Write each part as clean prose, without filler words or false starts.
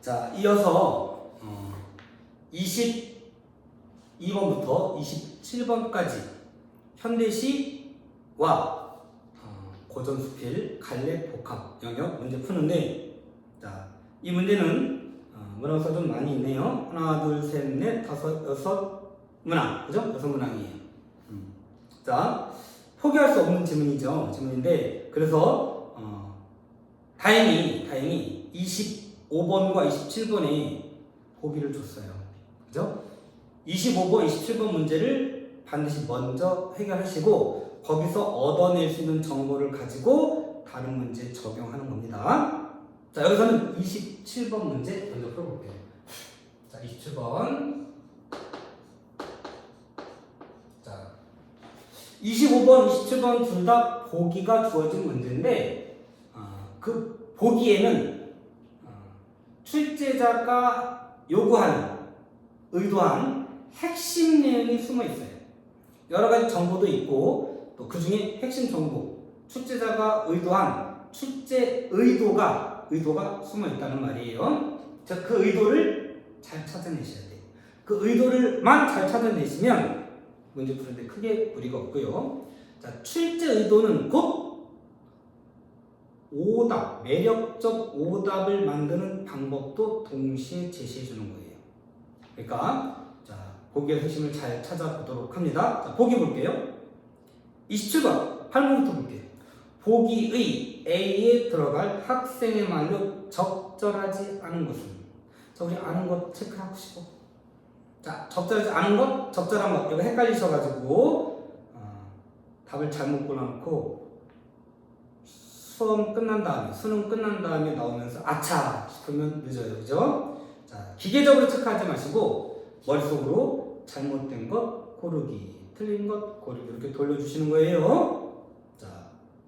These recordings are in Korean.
자, 이어서 22번부터 27번까지 현대시와 고전수필 갈래 복합 영역 문제 푸는데, 자, 이 문제는 문항수가 좀 많이 있네요. 하나, 둘, 셋, 넷, 다섯, 여섯 문항, 그죠? 여섯 문항이에요. 자, 포기할 수 없는 질문인데, 그래서 다행히 25번과 27번에 보기를 줬어요. 그죠? 25번, 27번 문제를 반드시 먼저 해결하시고 거기서 얻어낼 수 있는 정보를 가지고 다른 문제에 적용하는 겁니다. 자, 여기서는 27번 문제 먼저 풀어볼게요. 자, 27번. 자, 25번, 27번 둘 다 보기가 주어진 문제인데, 그 보기에는 출제자가 요구하는, 의도한 핵심 내용이 숨어 있어요. 여러 가지 정보도 있고, 또 그 중에 핵심 정보, 출제자가 의도한 출제 의도가 숨어 있다는 말이에요. 자, 그 의도를 잘 찾아내셔야 돼요. 그 의도를만 잘 찾아내시면 문제 푸는데 크게 무리가 없고요. 자, 출제 의도는 곧 오답, 매력적 오답을 만드는 방법도 동시에 제시해 주는 거예요. 그러니까 자, 보기의 핵심을 잘 찾아보도록 합니다. 자, 보기 볼게요. 27번 8번부터 볼게요. 보기의 A에 들어갈 학생의 말로 적절하지 않은 것은? 자, 우리 아는 것 체크하고 싶어. 자, 적절하지 않은 것, 적절한 것, 이거 헷갈리셔가지고 답을 잘못 골라놓고 수능 끝난 다음에 나오면서 아차 싶으면 늦어요. 그죠? 자, 기계적으로 체크하지 마시고 머릿속으로 잘못된 것 고르기, 틀린 것 고르기 이렇게 돌려주시는 거예요. 자,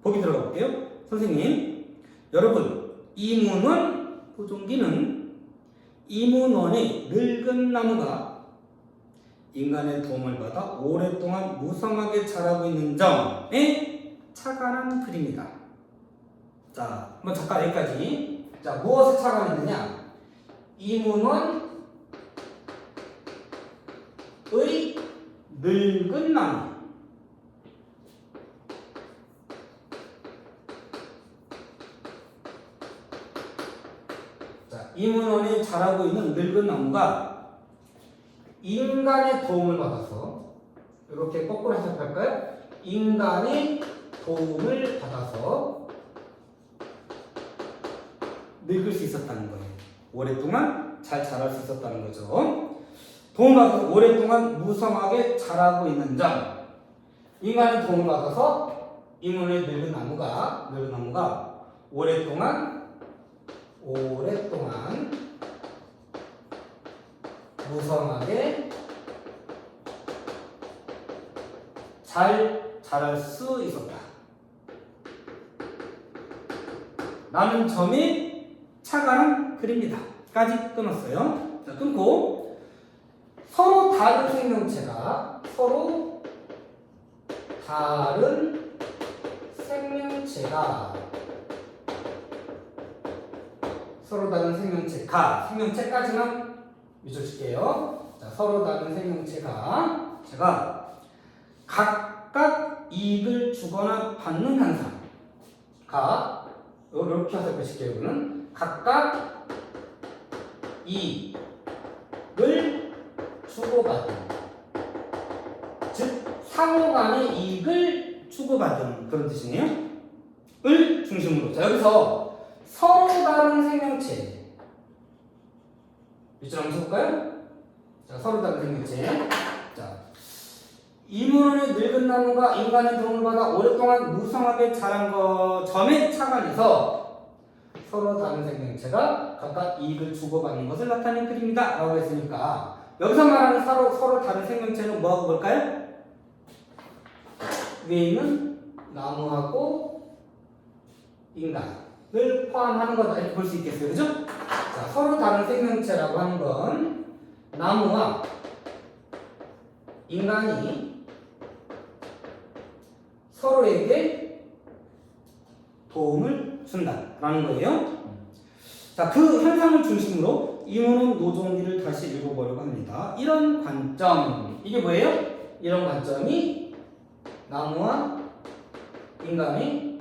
보기 들어가 볼게요. 선생님, 여러분, 이문원 보종기는 이문원의 늙은 나무가 인간의 도움을 받아 오랫동안 무성하게 자라고 있는 점에 착안한 글입니다. 자, 한번 잠깐 여기까지. 자, 무엇에 착안했느냐? 이문원의 늙은 나무. 자, 이문원이 자라고 있는 늙은 나무가 인간의 도움을 받아서, 이렇게 거꾸로 해석할까요? 인간의 도움을 받아서 늙을 수 있었다는 거예요. 오랫동안 잘 자랄 수 있었다는 거죠. 도움을 받아서 오랫동안 무성하게 자라고 있는 점. 인간의 도움을 받아서 이문의 늙은 나무가 오랫동안 무성하게 잘 자랄 수 있었다. 라는 점이 착안한 글입니다. 까지 끊었어요. 자, 끊고 서로 다른 생명체가 생명체까지만 미쳐줄게요. 자, 서로 다른 생명체가 각각 이익을 주거나 받는 현상가 이렇게 해석하실게요. 이거는 각각 이익을 주고받는, 즉 상호간의 이익을 주고받는 그런 뜻이네요. 을 중심으로. 자, 여기서 서로 다른 생명체 밑줄 한번 쳐볼까요? 자, 서로 다른 생명체. 자, 이문원의 늙은 나무가 인간의 도움을 받아 오랫동안 무성하게 자란 것 점에 착안해서 서로 다른 생명체가 각각 이익을 주고받는 것을 나타낸 글입니다. 라고 했으니까 여기서 말하는 서로 다른 생명체는 뭐하고 볼까요? 위에 있는 나무하고 인간을 포함하는 거다 이렇게 볼 수 있겠어요. 그죠? 자, 서로 다른 생명체라고 하는 건 나무와 인간이 서로에게 도움을 준다라는 거예요. 자, 그 현상을 중심으로 이문은 노종기를 다시 읽어보려고 합니다. 이런 관점, 이게 뭐예요? 이런 관점이 나무와 인간의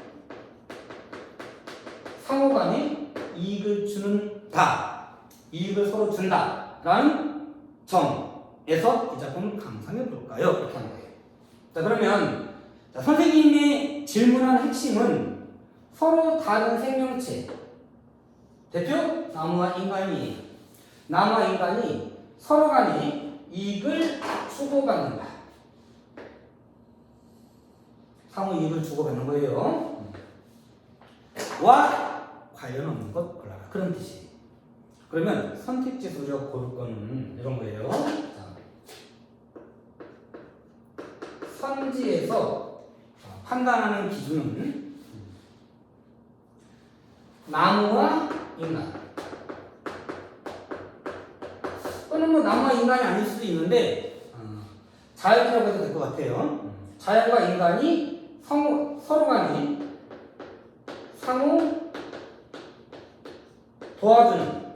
상호간에 이익을 주는다, 이익을 서로 준다라는 점에서 이 작품을 감상해 볼까요? 이렇게 하는 거예요. 자, 그러면 자, 선생님의 질문한 핵심은 서로 다른 생명체, 대표 나무와 인간이, 나무와 인간이 서로 간에 이익을 주고받는다, 상호 이익을 주고받는 거예요. 와 관련 없는 것 골라라, 그런 뜻이에요. 그러면 선택지 우리가 고를 거는 이런 거예요. 자, 선지에서 판단하는 기준은 나무와 인간, 또는 뭐 나무와 인간이 아닐 수도 있는데 자연이라고 해도 될 것 같아요. 자연과 인간이 서로 간에 상호 도와주는,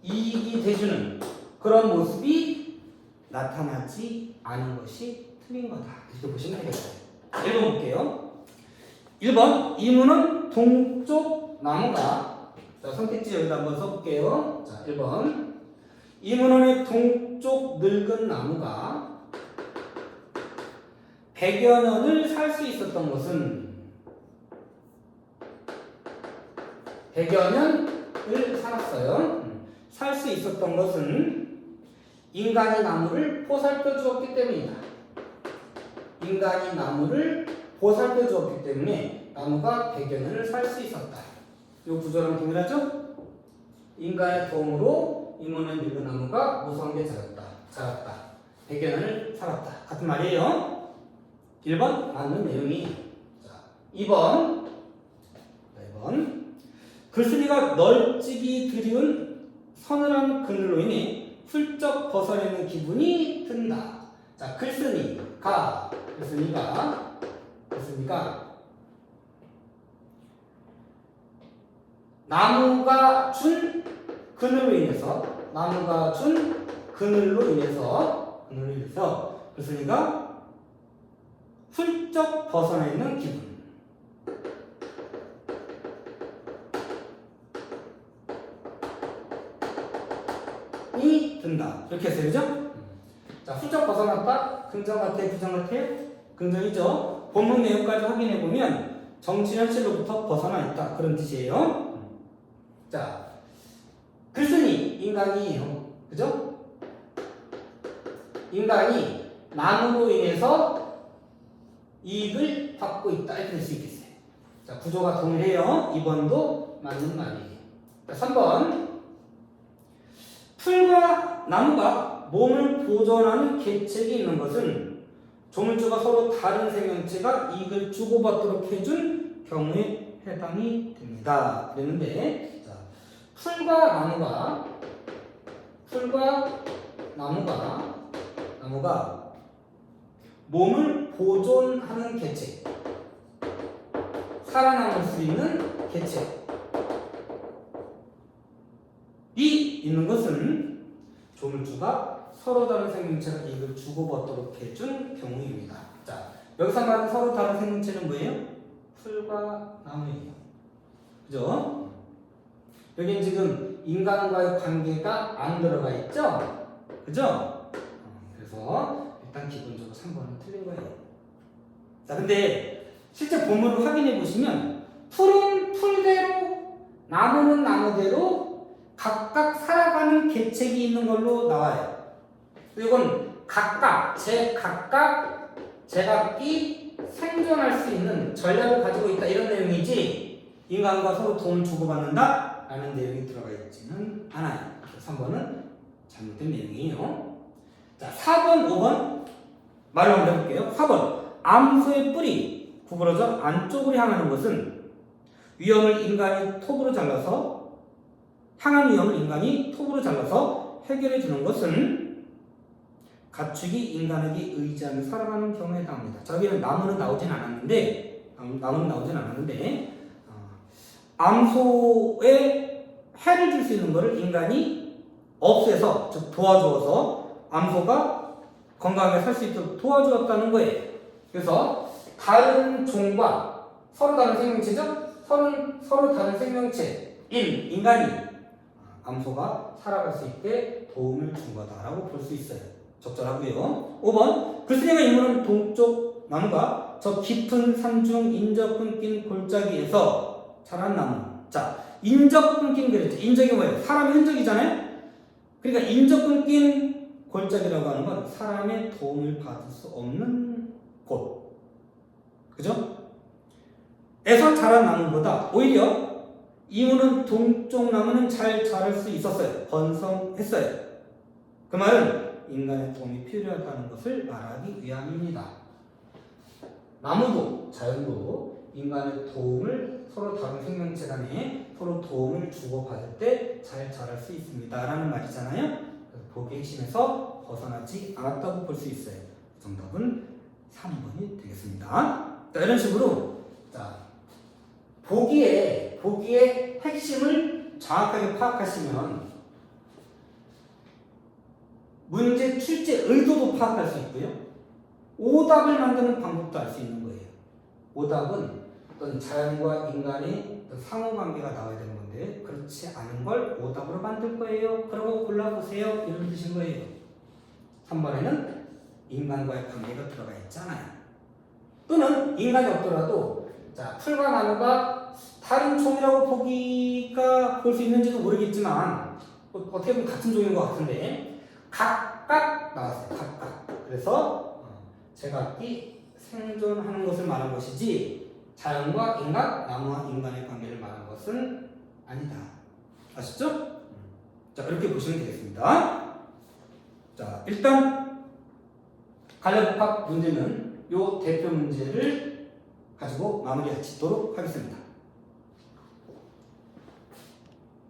이익이 돼주는 그런 모습이 나타나지 않은 것이 틀린 거다, 이렇게 보시면 되겠어요. 1번 볼게요. 1번 이문은 동쪽 나무가, 자, 선택지 여기다 한번 써볼게요. 자, 1번 이문원의 동쪽 늙은 나무가 100여 년을 살 수 있었던 것은, 100여 년을 살았어요. 살 수 있었던 것은 인간이 나무를 보살펴 주었기 때문이다. 인간이 나무를 보살펴 주었기 때문에 나무가 100여 년을 살 수 있었다. 이 구조랑 동일하죠? 인간의 도움으로 이문의 늙은 나무가 무성하게 자랐다. 100여 년을 살았다. 같은 말이에요. 1번 맞는 내용이. 자, 2번. 글쓴이가 널찍이 드리운 서늘한 그늘로 인해 훌쩍 벗어나는 기분이 든다. 자, 글쓴이가 나무가 준 그늘로 인해서 글쓴이가 훌쩍 벗어나 있는 기분. 이 든다. 이렇게 해서 그죠? 자, 훌쩍 벗어났다. 긍정 같아요? 부정 같아요? 긍정이죠. 본문 내용까지 확인해 보면 정치 현실로부터 벗어나 있다, 그런 뜻이에요. 자, 글쓴이 인간이에요. 그죠? 인간이 나무로 인해서 이익을 받고 있다, 이렇게 될 수 있겠어요. 자, 구조가 동일해요. 2번도 맞는 말이에요. 자, 3번. 풀과 나무가 몸을 보존하는 계책이 있는 것은 조물주가 서로 다른 생명체가 이익을 주고받도록 해준 경우에 해당이 됩니다. 그랬는데, 자, 풀과 나무가 몸을 보존하는 계책, 살아남을 수 있는 계책이 있는 것은 조물주가 서로 다른 생명체가 이익을 주고받도록 해준 경우입니다. 자, 여기서 말하는 서로 다른 생명체는 뭐예요? 풀과 나무예요. 그죠? 여기는 지금 인간과의 관계가 안 들어가 있죠? 그죠? 그래서 일단 기본적으로 3번은 틀린 거예요. 자, 근데 실제 본문을 확인해 보시면 풀은 풀대로, 나무는 나무대로 각각 살아가는 계책이 있는 걸로 나와요. 이건 각각, 제각기 생존할 수 있는 전략을 가지고 있다, 이런 내용이지 인간과 서로 도움을 주고받는다 라는 내용이 들어가 있지는 않아요. 3번은 잘못된 내용이에요. 자, 4번, 5번 말로 한번 해볼게요. 4번 암소의 뿔이 구부러져 안쪽으로 향하는 것은 위험을 인간이 톱으로 잘라서 해결해 주는 것은 가축이 인간에게 의지하며 살아가는 경우에 해당합니다. 저기는 나무는 나오진 않았는데 암소의 해를 줄 수 있는 것을 인간이 없애서, 즉 도와주어서 암소가 건강하게 살 수 있도록 도와주었다는 거예요. 그래서 다른 종과 서로 다른 생명체죠? 서로 다른 생명체인 인간이 암소가 살아갈 수 있게 도움을 준 거다라고 볼 수 있어요. 적절하고요. 5번 글쓴이가 이무는 동쪽 나무가 저 깊은 산중 인적 끊긴 골짜기에서 자란 나무. 자, 인적 끊긴 그랬죠. 인적이 뭐예요? 사람의 흔적이잖아요. 그러니까 인적 끊긴 골짜기라고 하는 건 사람의 도움을 받을 수 없는 곳. 그죠? 에서 자란 나무보다 오히려 이무는 동쪽 나무는 잘 자랄 수 있었어요. 번성했어요. 그 말은 인간의 도움이 필요하다는 것을 말하기 위함입니다. 나무도 자연도 인간의 도움을 서로 다른 생명체 간에 서로 도움을 주고받을 때 잘 자랄 수 있습니다. 라는 말이잖아요. 그래서 보기의 핵심에서 벗어나지 않았다고 볼 수 있어요. 정답은 3번이 되겠습니다. 자, 이런 식으로 자, 보기의 핵심을 정확하게 파악하시면 문제 출제 의도도 파악할 수 있고요. 오답을 만드는 방법도 알 수 있는 거예요. 오답은 어떤 자연과 인간의 어떤 상호관계가 나와야 되는 건데 그렇지 않은 걸 오답으로 만들 거예요. 그러고 골라보세요. 이런 뜻인 거예요. 3번에는 인간과의 관계가 들어가 있잖아요. 또는 인간이 없더라도 자, 풀과 나무가 다른 종이라고 보기가 볼 수 있는지도 모르겠지만 어떻게 보면 같은 종인 것 같은데 각각 나왔어요. 각각. 그래서 제각기 생존하는 것을 말한 것이지 자연과 인간, 나무와 인간의 관계를 말한 것은 아니다. 아시죠? 자, 이렇게 보시면 되겠습니다. 자, 일단 간략복합 문제는 요 대표 문제를 가지고 마무리 짓도록 하겠습니다.